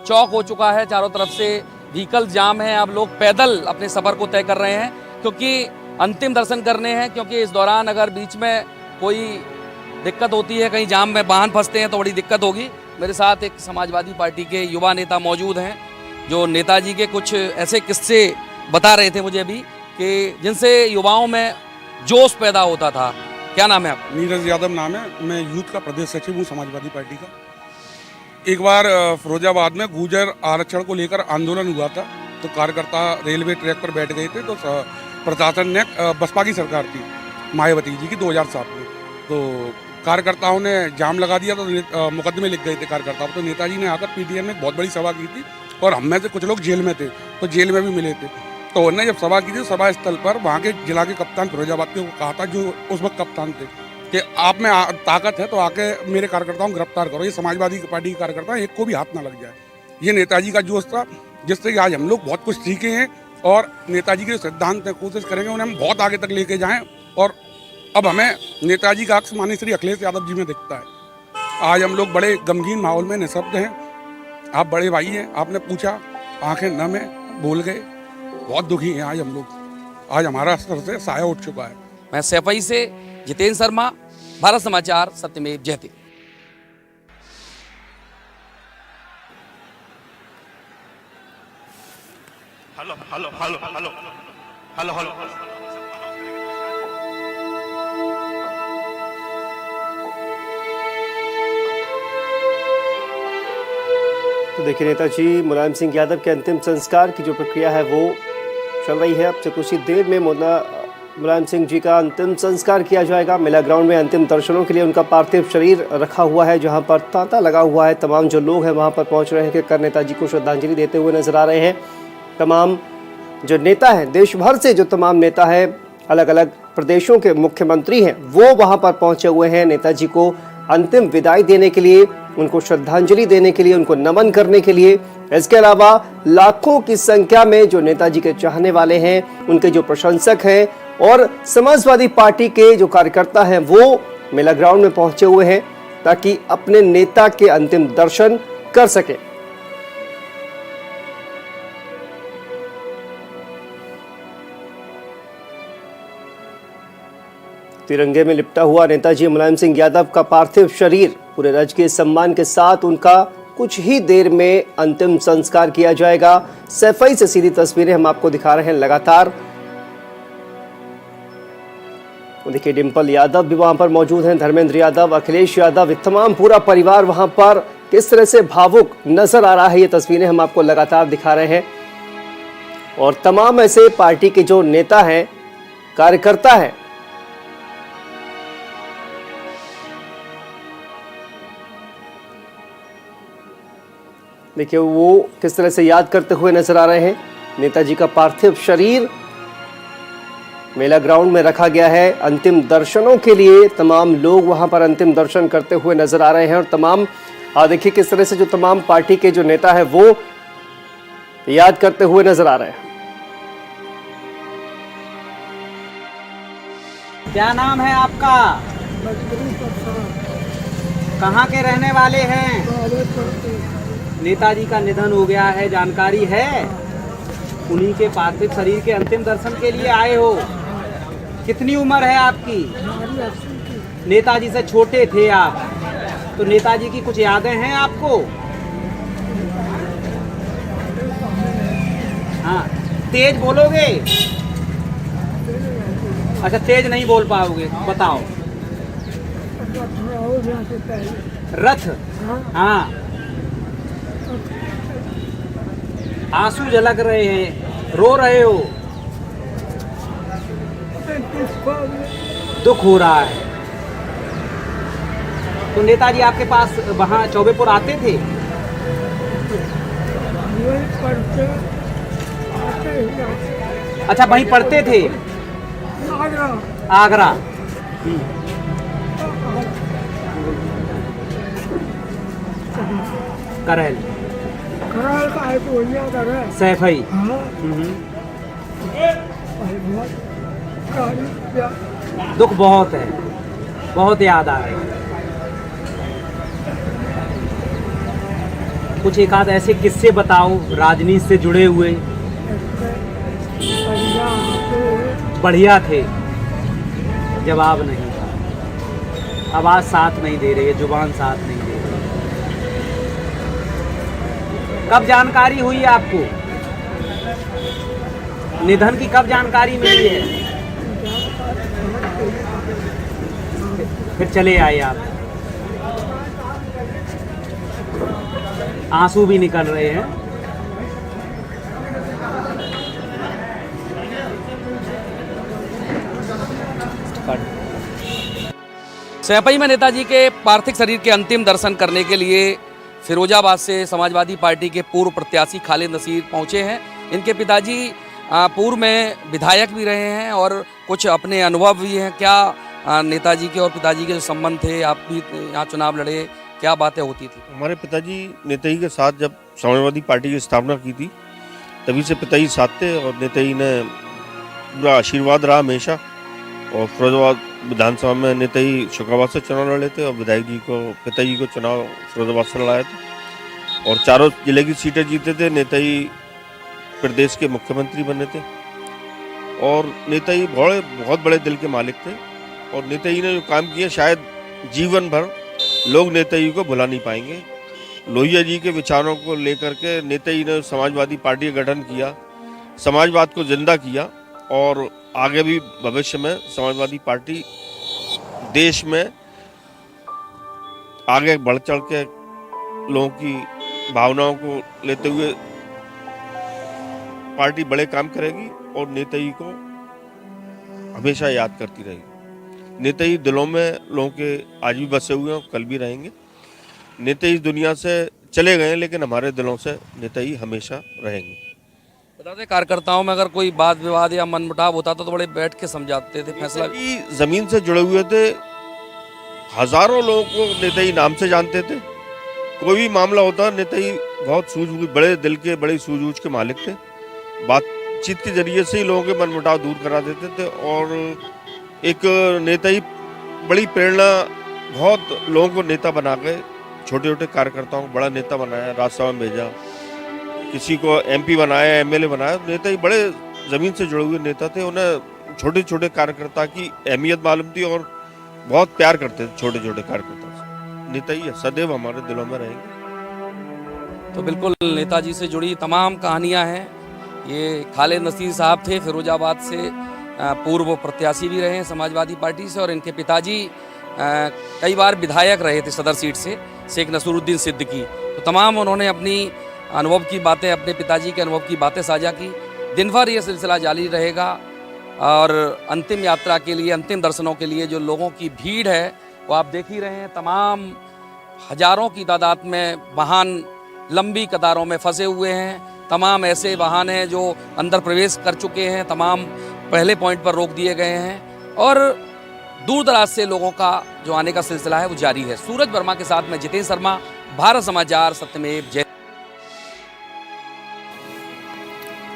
चौक हो चुका है, चारों तरफ से व्हीकल जाम है। अब लोग पैदल अपने सफ़र को तय कर रहे हैं क्योंकि अंतिम दर्शन करने हैं, क्योंकि इस दौरान अगर बीच में कोई दिक्कत होती है, कहीं जाम में वाहन फंसते हैं तो बड़ी दिक्कत होगी। मेरे साथ एक समाजवादी पार्टी के युवा नेता मौजूद हैं जो नेताजी के कुछ ऐसे किस्से बता रहे थे मुझे अभी कि जिनसे युवाओं में जोश पैदा होता था। क्या नाम है आपका? नीरज यादव नाम है, मैं यूथ का प्रदेश सचिव हूँ समाजवादी पार्टी का। एक बार फिरोजाबाद में गुर्जर आरक्षण को लेकर आंदोलन हुआ था तो कार्यकर्ता रेलवे ट्रैक पर बैठ गए थे तो प्रशासन ने, बसपा की सरकार थी मायावती जी की 2007 में, तो कार्यकर्ताओं ने जाम लगा दिया तो मुकदमे लिख गए थे कार्यकर्ताओं। तो नेताजी ने आकर पीटीएम में बहुत बड़ी सभा की थी और हम में से कुछ लोग जेल में थे तो जेल में भी मिले थे। तो उन्होंने जब सभा की थी सभा स्थल पर वहाँ के जिला के कप्तान फिरोजाबाद के को कहा था, जो उस वक्त कप्तान थे, कि आप में ताकत है तो आके मेरे कार्यकर्ताओं को गिरफ्तार करो, ये समाजवादी पार्टी के कार्यकर्ता एक को भी हाथ ना लग जाए। ये नेताजी का जोश था जिससे आज हम लोग बहुत कुछ सीखे हैं और नेताजी के सिद्धांत में कोशिश करेंगे उन्हें हम बहुत आगे तक लेके जाएं। और अब हमें नेताजी का अक्स माननीय श्री अखिलेश यादव जी में दिखता है। आज हम लोग बड़े गमगीन माहौल में निःशब्द हैं। आप बड़े भाई हैं, आपने पूछा, आंखें नम है, बोल गए। बहुत दुखी हैं आज हम लोग, आज हमारा सर से साया उठ चुका है। मैं सैफई से जितेंद्र शर्मा, भारत समाचार, सत्यमेव जयते। Hello hello hello hello hello hello. तो देखिए नेताजी मुलायम सिंह यादव के अंतिम संस्कार की जो प्रक्रिया है वो चल रही है। अब से कुछ ही देर में मुलायम सिंह जी का अंतिम संस्कार किया जाएगा। मेला ग्राउंड में अंतिम दर्शनों के लिए उनका पार्थिव शरीर रखा हुआ है, जहां पर तांता लगा हुआ है। तमाम जो लोग हैं वहां पर पहुंच रहे हैं कि कर नेताजी को श्रद्धांजलि देते हुए नजर आ रहे हैं। तमाम जो नेता हैं, देश भर से जो तमाम नेता हैं, अलग अलग प्रदेशों के मुख्यमंत्री हैं, वो वहां पर पहुंचे हुए हैं नेताजी को अंतिम विदाई देने के लिए, उनको श्रद्धांजलि देने के लिए, उनको नमन करने के लिए। इसके अलावा लाखों की संख्या में जो नेताजी के चाहने वाले हैं, उनके जो प्रशंसक हैं और समाजवादी पार्टी के जो कार्यकर्ता हैं, वो मेला ग्राउंड में पहुंचे हुए हैं ताकि अपने नेता के अंतिम दर्शन कर सके। तिरंगे में लिपटा हुआ नेताजी मुलायम सिंह यादव का पार्थिव शरीर पूरे राजकीय सम्मान के साथ उनका कुछ ही देर में अंतिम संस्कार किया जाएगा। सैफई से सीधी तस्वीरें हम आपको दिखा रहे हैं लगातार। देखिए डिम्पल यादव भी वहां पर मौजूद हैं, धर्मेंद्र यादव, अखिलेश यादव, तमाम पूरा परिवार वहां पर किस तरह से भावुक नजर आ रहा है, ये तस्वीरें हम आपको लगातार दिखा रहे हैं। और तमाम ऐसे पार्टी के जो नेता हैं, कार्यकर्ता हैं, देखिए वो किस तरह से याद करते हुए नजर आ रहे हैं। नेताजी का पार्थिव शरीर मेला ग्राउंड में रखा गया है अंतिम दर्शनों के लिए। तमाम लोग वहां पर अंतिम दर्शन करते हुए नजर आ रहे हैं और तमाम देखिए किस तरह से जो तमाम पार्टी के जो नेता है वो याद करते हुए नजर आ रहे हैं। क्या नाम है आपका? कहाँ के रहने वाले हैं? नेताजी का निधन हो गया है, जानकारी है? उन्हीं के पार्थिव शरीर के अंतिम दर्शन के लिए आए हो। कितनी उम्र है आपकी? नेताजी से छोटे थे आप, तो नेताजी की कुछ यादें हैं आपको? हाँ, तेज बोलोगे? अच्छा, तेज नहीं बोल पाओगे, बताओ। रथ, हाँ, आंसू झलक रहे हैं, रो रहे हो, दुख हो रहा है। तो नेताजी आपके पास वहाँ चौबेपुर आते थे? अच्छा, वहीं पढ़ते थे? आगरा। करहल सैफई। दुख बहुत है, बहुत याद आ रही है। कुछ एक आध ऐसे किस्से बताओ राजनीति से जुड़े हुए। बढ़िया थे, जवाब नहीं था, आवाज साथ नहीं दे रही है, जुबान साथ नहीं दे रही। कब जानकारी हुई आपको निधन की? कब जानकारी मिली है? फिर चले आए आप, आंसू भी निकल रहे हैं। सैफई में नेताजी के पार्थिव शरीर के अंतिम दर्शन करने के लिए फिरोजाबाद से समाजवादी पार्टी के पूर्व प्रत्याशी खालिद नसीर पहुंचे हैं। इनके पिताजी पूर्व में विधायक भी रहे हैं और कुछ अपने अनुभव भी हैं। क्या नेताजी के और पिताजी के जो संबंध थे, आप भी यहाँ चुनाव लड़े, क्या बातें होती थी? हमारे पिताजी नेताजी के साथ जब समाजवादी पार्टी की स्थापना की थी तभी से पिताजी साथ थे और नेताजी ने पूरा आशीर्वाद रहा हमेशा। और फिरोजाबाद विधानसभा में नेताजी शुक्राबाद से चुनाव लड़े थे और विधायक जी को पिताजी को चुनाव फिरोजाबाद से लड़ाया था और चारों जिले की सीटें जीते थे। नेताजी प्रदेश के मुख्यमंत्री बने थे और नेताजी बहुत बड़े दिल के मालिक थे और नेताजी ने जो काम किए शायद जीवन भर लोग नेताजी को भुला नहीं पाएंगे। लोहिया जी के विचारों को लेकर के नेताजी ने समाजवादी पार्टी का गठन किया, समाजवाद को जिंदा किया और आगे भी भविष्य में समाजवादी पार्टी देश में आगे बढ़ चढ़ के लोगों की भावनाओं को लेते हुए पार्टी बड़े काम करेगी और नेताजी को हमेशा याद करती रहेगी। नेताजी दिलों में लोगों के आज भी बसे हुए हैं, कल भी रहेंगे। नेताजी दुनिया से चले गए लेकिन हमारे दिलों से नेताजी हमेशा रहेंगे। बताते कार्यकर्ताओं में अगर कोई वाद विवाद या मनमुटाव होता तो बड़े बैठ के समझाते थे, फैसला जमीन से जुड़े हुए थे। हजारों लोगों को नेताजी नाम से जानते थे। कोई भी मामला होता नेताजी बहुत सूझबूझ, बड़े दिल के, बड़े सूझबूझ के मालिक थे। बातचीत के जरिए से ही लोगों के मनमुटाव दूर करा देते थे और एक नेताजी बड़ी प्रेरणा, बहुत लोगों को नेता बना गए। छोटे छोटे कार्यकर्ताओं को बड़ा नेता बनाया, राज्यसभा में भेजा, किसी को एमपी बनाया, एमएलए बनाया। नेता ही बड़े ज़मीन से जुड़े हुए नेता थे। उन्हें छोटे छोटे कार्यकर्ता की अहमियत मालूम थी और बहुत प्यार करते थे छोटे छोटे कार्यकर्ता से। नेता ही सदैव हमारे दिलों में रहेंगे। तो बिल्कुल नेताजी से जुड़ी तमाम कहानियां हैं। ये खालिद नसीर साहब थे, फिरोजाबाद से पूर्व प्रत्याशी भी रहे हैं समाजवादी पार्टी से और इनके पिताजी कई बार विधायक रहे थे सदर सीट से, शेख नसूरुद्दीन सिद्दीकी। तो तमाम उन्होंने अपनी अनुभव की बातें, अपने पिताजी के अनुभव की बातें साझा की। दिन भर ये सिलसिला जारी रहेगा और अंतिम यात्रा के लिए, अंतिम दर्शनों के लिए जो लोगों की भीड़ है वो आप देख ही रहे हैं। तमाम हजारों की तादाद में वाहन लंबी कतारों में फंसे हुए हैं। तमाम ऐसे वाहन हैं जो अंदर प्रवेश कर चुके हैं, तमाम पहले पॉइंट पर रोक दिए गए हैं और दूर दराज से लोगों का जो आने का सिलसिला है वो जारी है। सूरज वर्मा के साथ मैं जितेंद्र शर्मा, भारत समाचार, सत्यमेव जयते।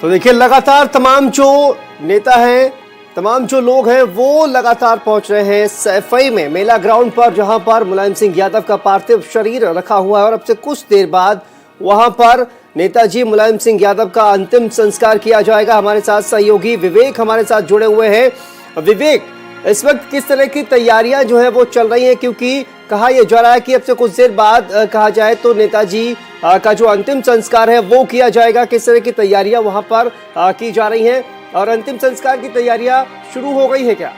तो देखिए लगातार तमाम जो नेता हैं, तमाम जो लोग हैं वो लगातार पहुंच रहे हैं सैफई में मेला ग्राउंड पर, जहां पर मुलायम सिंह यादव का पार्थिव शरीर रखा हुआ है और अब से कुछ देर बाद वहां पर नेताजी मुलायम सिंह यादव का अंतिम संस्कार किया जाएगा। हमारे साथ सहयोगी विवेक हमारे साथ जुड़े हुए हैं। विवेक, इस वक्त किस तरह की तैयारियां जो है वो चल रही हैं, क्योंकि कहा यह जा रहा है कि अब से कुछ देर बाद कहा जाए तो नेताजी का जो अंतिम संस्कार है वो किया जाएगा। किस तरह की तैयारियां वहां पर की जा रही हैं और अंतिम संस्कार की तैयारियां शुरू हो गई है क्या?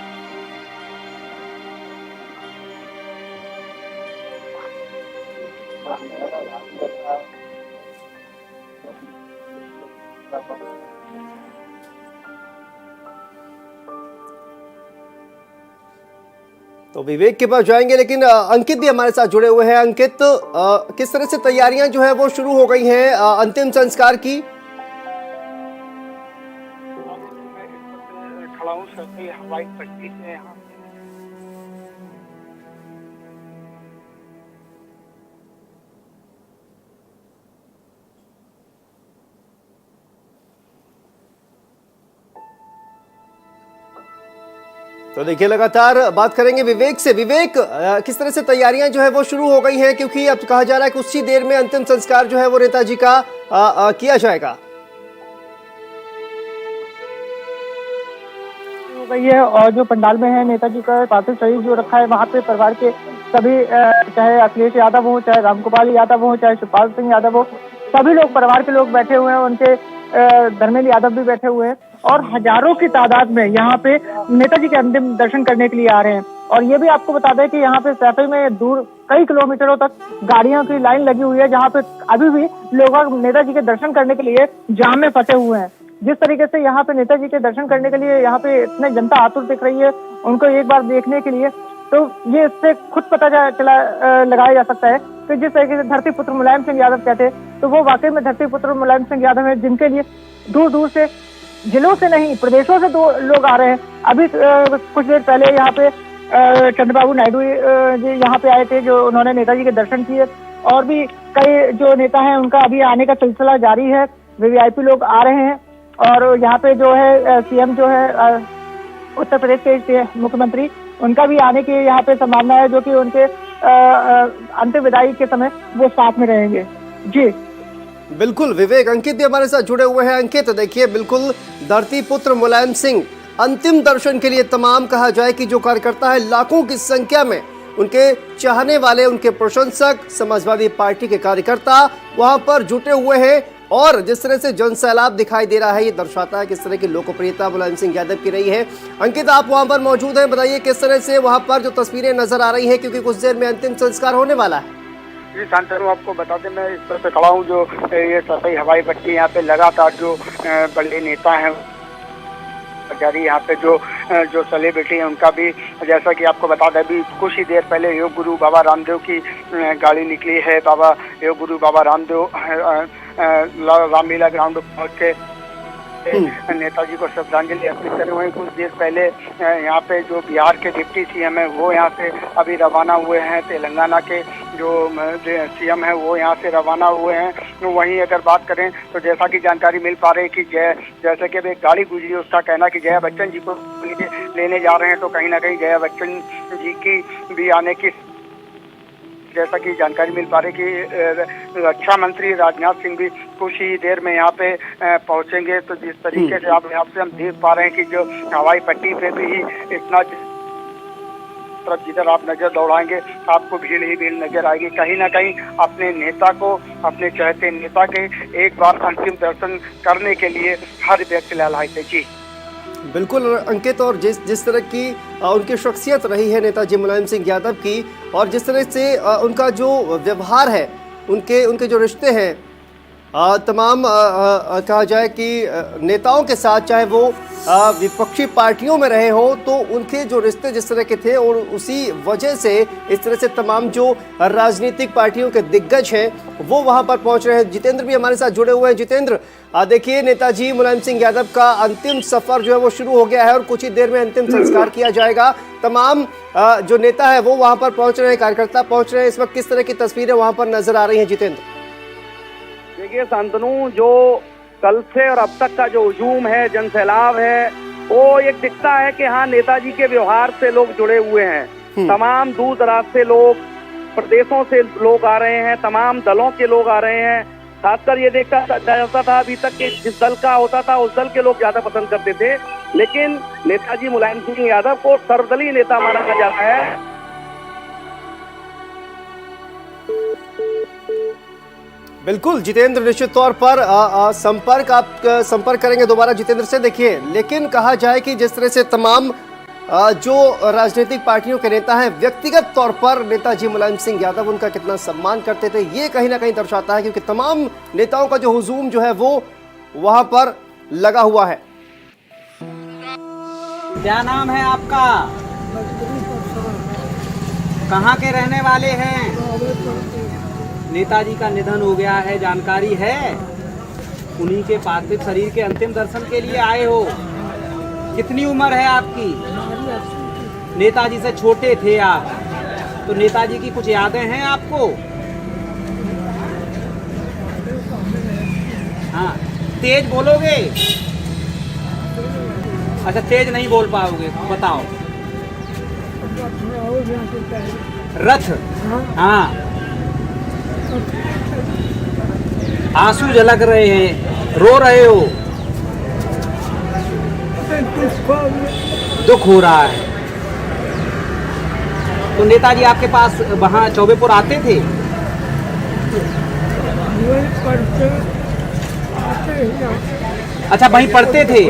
तो विवेक के पास जाएंगे, लेकिन अंकित भी हमारे साथ जुड़े हुए हैं। अंकित, किस तरह से तैयारियां जो है वो शुरू हो गई हैं अंतिम संस्कार की? खड़ा हूं सभी हवाई पट्टी से यहाँ। तो देखिए लगातार बात करेंगे विवेक से। विवेक, किस तरह से तैयारियां जो है वो शुरू हो गई हैं, क्योंकि अब कहा जा रहा है कुछ ही देर में अंतिम संस्कार जो है वो नेताजी का किया जाएगा। हो गई है और जो पंडाल में है नेताजी का पार्थिव शरीर जो रखा है वहाँ पे परिवार के सभी, चाहे अखिलेश यादव हो, चाहे रामगोपाल यादव हो, चाहे शिवपाल सिंह यादव हो, सभी लोग परिवार के लोग बैठे हुए हैं। उनके धर्मेंद्र यादव भी बैठे हुए हैं और हजारों की तादाद में यहाँ पे नेताजी के अंतिम दर्शन करने के लिए आ रहे हैं। और ये भी आपको बता दें कि यहाँ पे सैफई में दूर कई किलोमीटरों तक गाड़ियों की लाइन लगी हुई है, जहाँ पे अभी भी लोग नेताजी के दर्शन करने के लिए जाम में फंसे हुए हैं। जिस तरीके से यहाँ पे नेताजी के दर्शन करने के लिए यहाँ पे इतने जनता आतुर दिख रही है उनको एक बार देखने के लिए, तो ये इससे खुद पता चला लगाया जा सकता है कि जिस तरीके से धरती पुत्र मुलायम सिंह यादव कहते तो वो वाकई में धरती पुत्र मुलायम सिंह यादव है, जिनके लिए दूर दूर से, जिलों से नहीं प्रदेशों से दो लोग आ रहे हैं। अभी कुछ देर पहले यहाँ पे चंद्रबाबू नायडू जी यहाँ पे आए थे, जो उन्होंने नेताजी के दर्शन किए और भी कई जो नेता हैं उनका अभी आने का सिलसिला जारी है। वीवीआईपी लोग आ रहे हैं और यहाँ पे जो है सीएम जो है उत्तर प्रदेश के मुख्यमंत्री, उनका भी आने की यहाँ पे संभावना है, जो कि उनके अंतिम विदाई के समय वो साथ में रहेंगे। जी बिल्कुल विवेक, अंकित भी हमारे साथ जुड़े हुए हैं। अंकित, देखिए बिल्कुल धरती पुत्र मुलायम सिंह अंतिम दर्शन के लिए तमाम कहा जाए कि जो कार्यकर्ता है लाखों की संख्या में, उनके चाहने वाले, उनके प्रशंसक, समाजवादी पार्टी के कार्यकर्ता वहां पर जुटे हुए हैं और जिस तरह से जनसैलाब दिखाई दे रहा है ये दर्शाता है किस तरह की लोकप्रियता मुलायम सिंह यादव की रही है। अंकित, आप वहां पर मौजूद हैं, बताइए किस तरह से वहां पर जो तस्वीरें नजर आ रही हैं, क्योंकि कुछ देर में अंतिम संस्कार होने वाला है। जी शांतनु, आपको बता दें मैं इस पर से खड़ा हूँ जो ये सफाई हवाई पट्टी यहाँ पे लगातार जो बड़े नेता हैं जारी, यहाँ पे जो सेलिब्रिटी हैं उनका भी, जैसा कि आपको बता दें अभी कुछ ही देर पहले योग गुरु बाबा रामदेव की गाड़ी निकली है। बाबा योग गुरु बाबा रामदेव रामलीला ग्राउंड पहुँच के नेताजी को श्रद्धांजलि अर्पित करे। वहीं कुछ देर पहले यहाँ पे जो बिहार के डिप्टी सीएम है वो यहाँ से अभी रवाना हुए हैं। तेलंगाना के जो सीएम है वो यहाँ से रवाना हुए हैं। वहीं अगर बात करें तो जैसा कि जानकारी मिल पा रही है कि जैसे कि एक गाड़ी गुजरी, उसका कहना कि जया बच्चन जी को लेने जा रहे हैं, तो कहीं ना कहीं जया बच्चन जी की भी आने की जैसा कि जानकारी मिल पा रही कि रक्षा मंत्री राजनाथ सिंह भी कुछ ही देर में यहाँ पे पहुँचेंगे। तो जिस तरीके से आप यहाँ से हम देख पा रहे हैं कि जो हवाई पट्टी पे भी इतना तरफ जिधर आप नजर दौड़ाएंगे आपको भीड़ ही भीड़ नजर आएगी। कहीं ना कहीं अपने नेता को, अपने चाहते नेता के एक बार अंतिम दर्शन करने के लिए हर व्यक्ति लहलाते। जी बिल्कुल अंकित, और जिस तरह की उनकी शख्सियत रही है नेताजी मुलायम सिंह यादव की, और जिस तरह से उनका जो व्यवहार है, उनके जो रिश्ते हैं तमाम कहा जाए कि नेताओं के साथ, चाहे वो विपक्षी पार्टियों में रहे हो तो उनके जो रिश्ते जिस तरह के थे और उसी वजह से इस तरह से तमाम जो राजनीतिक पार्टियों के दिग्गज हैं वो वहां पर पहुंच रहे हैं। जितेंद्र भी हमारे साथ जुड़े हुए हैं। जितेंद्र, देखिए नेताजी मुलायम सिंह यादव का अंतिम सफर जो है वो शुरू हो गया है और कुछ ही देर में अंतिम संस्कार किया जाएगा। तमाम जो नेता है वो वहां पर पहुंच रहे हैं, कार्यकर्ता पहुंच रहे हैं। इस वक्त किस तरह की तस्वीरें वहां पर नजर आ रही है जितेंद्र? देखिए शांतनु, जो कल से और अब तक का जो हुजूम है, जन सैलाब है, वो एक दिखता है कि हाँ नेताजी के व्यवहार से लोग जुड़े हुए हैं। तमाम दूर दराज से लोग, प्रदेशों से लोग आ रहे हैं, तमाम दलों के लोग आ रहे हैं। खासकर ये देखता जाता था अभी तक कि जिस दल का होता था उस दल के लोग ज्यादा पसंद करते थे, लेकिन नेताजी मुलायम सिंह यादव को सर्वदलीय नेता माना जाता है। बिल्कुल जितेंद्र, निश्चित तौर पर संपर्क करेंगे दोबारा जितेंद्र से। देखिए, लेकिन कहा जाए कि जिस तरह से तमाम जो राजनीतिक पार्टियों के नेता हैं व्यक्तिगत तौर पर नेताजी मुलायम सिंह यादव उनका कितना सम्मान करते थे, ये कहीं ना कहीं दर्शाता है, क्योंकि तमाम नेताओं का जो हुजूम जो है वो वहां पर लगा हुआ है। क्या नाम है आपका? कहाँ के रहने वाले हैं? नेताजी का निधन हो गया है, जानकारी है? उन्हीं के पार्थिव शरीर के अंतिम दर्शन के लिए आए हो। कितनी उम्र है आपकी? नेताजी से छोटे थे आप, तो नेताजी की कुछ यादें हैं आपको? हाँ, तेज बोलोगे? अच्छा, तेज नहीं बोल पाओगे, बताओ। रथ, हाँ, आंसू झलक रहे हैं, रो रहे हो, दुख हो रहा है। तो नेताजी आपके पास वहाँ चौबेपुर आते थे? अच्छा, वहीं पढ़ते थे?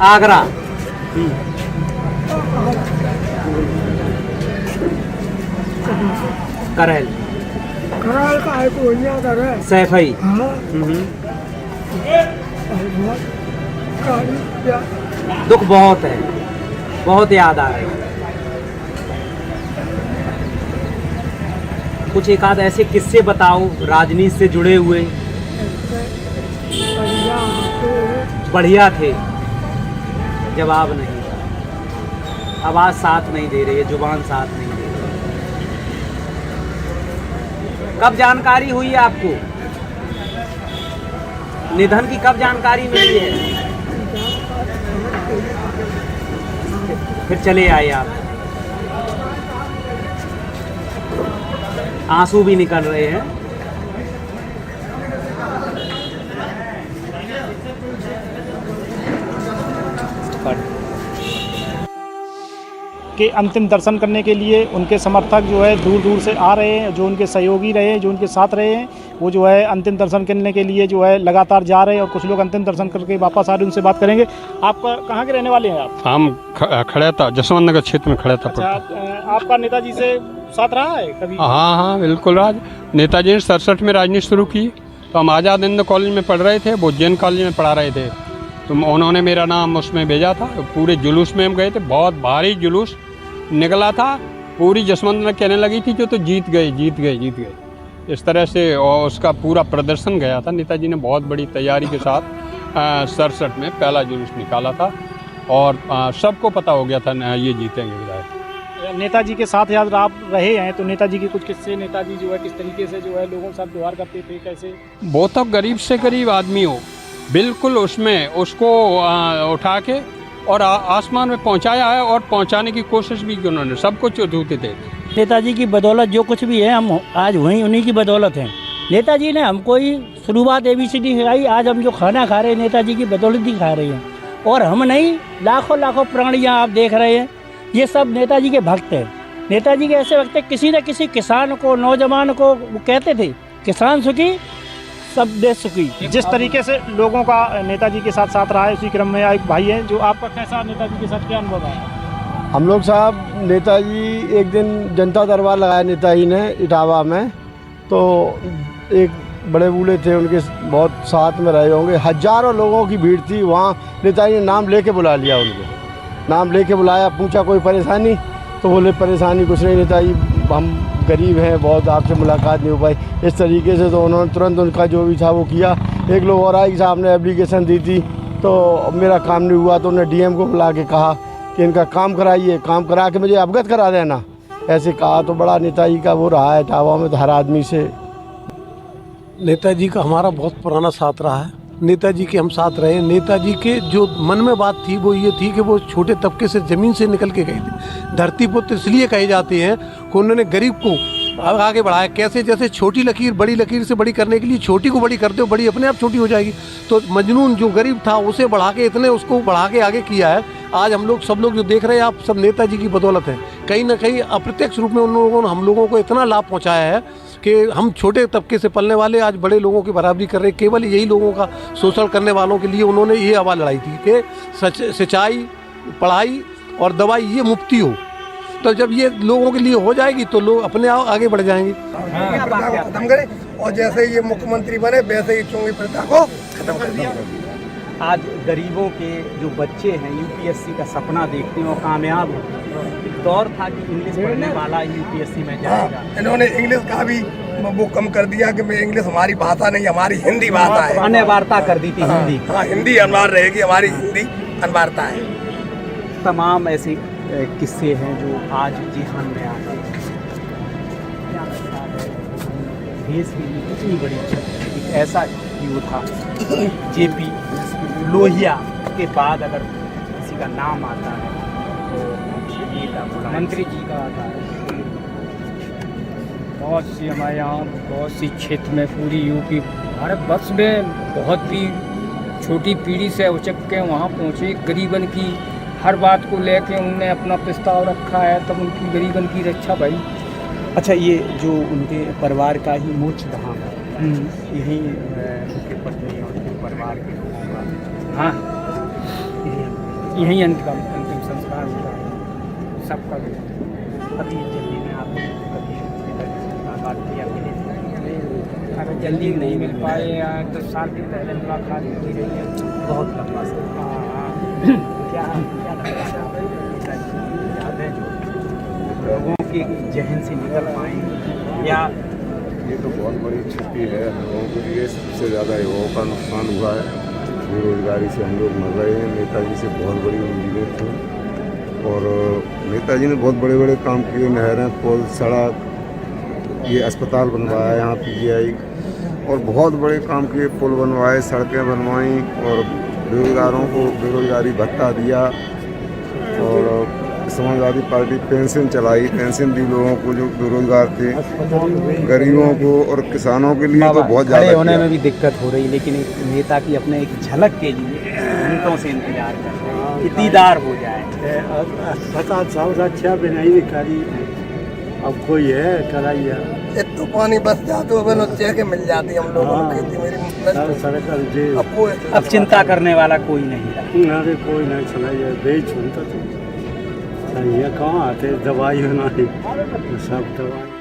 आगरा। करेल का है सैफई। दुख बहुत है, बहुत याद आ रही है। कुछ एक आध ऐसे किस्से बताओ राजनीति से जुड़े हुए। बढ़िया थे, जवाब नहीं, आवाज साथ नहीं दे रही है, जुबान साथ नहीं दे रही। कब जानकारी हुई आपको निधन की? कब जानकारी मिली है? फिर चले आए आप, आंसू भी निकल रहे हैं। के अंतिम दर्शन करने के लिए उनके समर्थक जो है दूर दूर से आ रहे हैं, जो उनके सहयोगी रहे हैं, जो उनके साथ रहे हैं, वो जो है अंतिम दर्शन करने के लिए जो है लगातार जा रहे हैं और कुछ लोग अंतिम दर्शन करके वापस आ रहे हैं। उनसे बात करेंगे। आप कहाँ के रहने वाले हैं? आप? हम खड़े था, जसवंत नगर क्षेत्र में खड़े था। अच्छा, आपका नेताजी से साथ रहा है कभी? हाँ, बिल्कुल। नेताजी ने 67 में राजनीति शुरू की, तो हम आज़ाद हिंद कॉलेज में पढ़ रहे थे, वो जैन कॉलेज में पढ़ा रहे थे, तो उन्होंने मेरा नाम उसमें भेजा था। पूरे जुलूस में हम गए थे, बहुत भारी जुलूस निकला था। पूरी जसवंत नगर कहने लगी थी जो तो जीत गए, जीत गए, जीत गए, इस तरह से। और उसका पूरा प्रदर्शन गया था। नेताजी ने बहुत बड़ी तैयारी के साथ 67 में पहला जुलूस निकाला था और सबको पता हो गया था ये जीतेंगे विधायक। नेताजी के साथ याद आप रहे हैं, तो नेताजी के कुछ किस्से, नेताजी जो है किस तरीके से जो है लोगों के साथ व्यवहार करते थे, कैसे? वो तो गरीब से गरीब आदमी हो, बिल्कुल उसमें उसको उठा के और आसमान में पहुंचाया है और पहुंचाने की कोशिश भी की उन्होंने। सब कुछ होते थे। नेताजी की बदौलत जो कुछ भी है हम आज वहीं उन्हीं की बदौलत हैं। नेताजी ने हमको ही शुरुआत ABCD सिखाई। आज हम जो खाना खा रहे हैं नेताजी की बदौलत ही खा रहे हैं, और हम नहीं, लाखों लाखों प्राणियाँ आप देख रहे हैं, ये सब नेताजी के भक्त हैं। नेताजी के ऐसे वक्त किसी न किसी किसान को, नौजवान को वो कहते थे किसान सुखी सब देश सुखी। जिस तरीके से लोगों का नेताजी के साथ साथ रहा है, उसी क्रम में एक भाई है जो आपका कैसा नेताजी के साथ क्या अनुभव है? हम लोग साहब, नेताजी एक दिन जनता दरबार लगाया नेताजी ने इटावा में, तो एक बड़े बूढ़े थे, उनके बहुत साथ में रहे होंगे। हजारों लोगों की भीड़ थी वहाँ। नेताजी ने नाम लेके बुला लिया उनको, नाम लेके बुलाया, पूछा कोई परेशानी, तो बोले परेशानी कुछ नहीं नेताजी, हम गरीब हैं बहुत, आपसे मुलाकात नहीं हो पाई। इस तरीके से तो उन्होंने तुरंत उनका जो भी था वो किया। एक लोग और आए कि साहब ने एप्लीकेशन दी थी तो मेरा काम नहीं हुआ, तो उन्होंने डीएम को बुला के कहा कि इनका काम कराइए, काम करा के मुझे अवगत करा देना, ऐसे कहा। तो बड़ा नेताजी का वो रहा है इटावा में तो हर आदमी से। नेताजी का हमारा बहुत पुराना साथ रहा है, नेताजी के हम साथ रहे। नेताजी के जो मन में बात थी वो ये थी कि वो छोटे तबके से ज़मीन से निकल के गए थे। धरती पुत्र इसलिए कहे जाते हैं कि उन्होंने गरीब को आगे बढ़ाया। कैसे? जैसे छोटी लकीर बड़ी लकीर से बड़ी करने के लिए छोटी को बड़ी कर दो, बड़ी अपने आप छोटी हो जाएगी। तो मजनून जो गरीब था उसे बढ़ा के इतने उसको बढ़ा के आगे किया है। आज हम लोग सब लोग जो देख रहे हैं आप सब नेताजी की बदौलत है। कहीं ना कहीं अप्रत्यक्ष रूप में उन लोगों ने हम लोगों को इतना लाभ पहुंचाया है कि हम छोटे तबके से पलने वाले आज बड़े लोगों की बराबरी कर रहे हैं। केवल यही लोगों का शोषण करने वालों के लिए उन्होंने ये आवाज़ लड़ाई थी कि सिंचाई, पढ़ाई और दवाई ये मुफ्ती हो। तो जब ये लोगों के लिए हो जाएगी तो लोग अपने आप आगे बढ़ जाएंगे। खत्म करें और जैसे ये मुख्यमंत्री बने वैसे ही चुंगी प्रथा को खत्म कर दिया। आज गरीबों के जो बच्चे हैं यूपीएससी का सपना देखते हैं और कामयाब होते हैं। एक दौर था कि इंग्लिश पढ़ने वाला यूपीएससी में जाएगा। इन्होंने इंग्लिश का भी वो कम कर दिया कि मैं इंग्लिश हमारी भाषा नहीं, हमारी हिंदी भाषा है। अनिवार्यता कर दी थी हिंदी। हाँ, हिंदी अनिवार्य रहेगी, हमारी हिंदी अनिवार्यता है। तमाम ऐसे किस्से हैं जो आज जेहान में आते हैं। देश के लिए कितनी बड़ी एक ऐसा योद्धा जेपी लोहिया के बाद अगर किसी का नाम आता है तो मंत्री जी का आता है। बहुत सी हमारे यहाँ बहुत सी क्षेत्र में पूरी यूपी भारतवर्ष में बहुत ही छोटी पीढ़ी से उचक के वहाँ पहुँचे। गरीबन की हर बात को लेके उनने अपना प्रस्ताव रखा है, तब उनकी गरीबन की रक्षा भाई। अच्छा, ये जो उनके परिवार का ही मोक्ष धाम है, यही उनके पत्नी और उनके परिवार के लोगों का, हाँ यही अंतिम संस्कार हुआ है सबका। अभी जल्दी में आपने कभी मुलाकात किया? अगर जल्दी नहीं मिल पाए या 10 साल की पहले मुलाकात की रही है। बहुत लंबा समय। क्या यादें जो लोगों के जहन से निकल पाएंगे या? ये तो बहुत बड़ी क्षति है हम लोगों के लिए। सबसे ज़्यादा युवाओं का नुकसान हुआ है, बेरोजगारी से हम लोग मर रहे हैं। नेताजी से बहुत बड़ी उम्मीदें थी और नेताजी ने बहुत बड़े बड़े काम किए, नहरें, पुल, सड़क, ये अस्पताल बनवाया यहाँ पीजीआई, और बहुत बड़े काम किए, पुल बनवाए, सड़कें बनवाई और बेरोजगारों को बेरोजगारी भत्ता दिया और समाजवादी पार्टी पेंशन चलाई, पेंशन दी लोगों को जो बेरोजगार थे, गरीबों को और किसानों के लिए तो बहुत ज़्यादा होने में भी दिक्कत हो रही, लेकिन एक नेता की अपने एक झलक के लिए घंटों से इंतजार कर रहे हैं कि दीदार हो जाए। अस्पताल सबसे अच्छा बनाई निकाली, अब कोई है कराइए। एक तो पानी बस जाते हुए चेक मिल जाती हम लोगों को, खेती मेरी अब चिंता करने वाला कोई नहीं रहा। कोई नहीं चलाइए, बेच सुनता तो कहाँ आते दवाई होना है, सब दवाई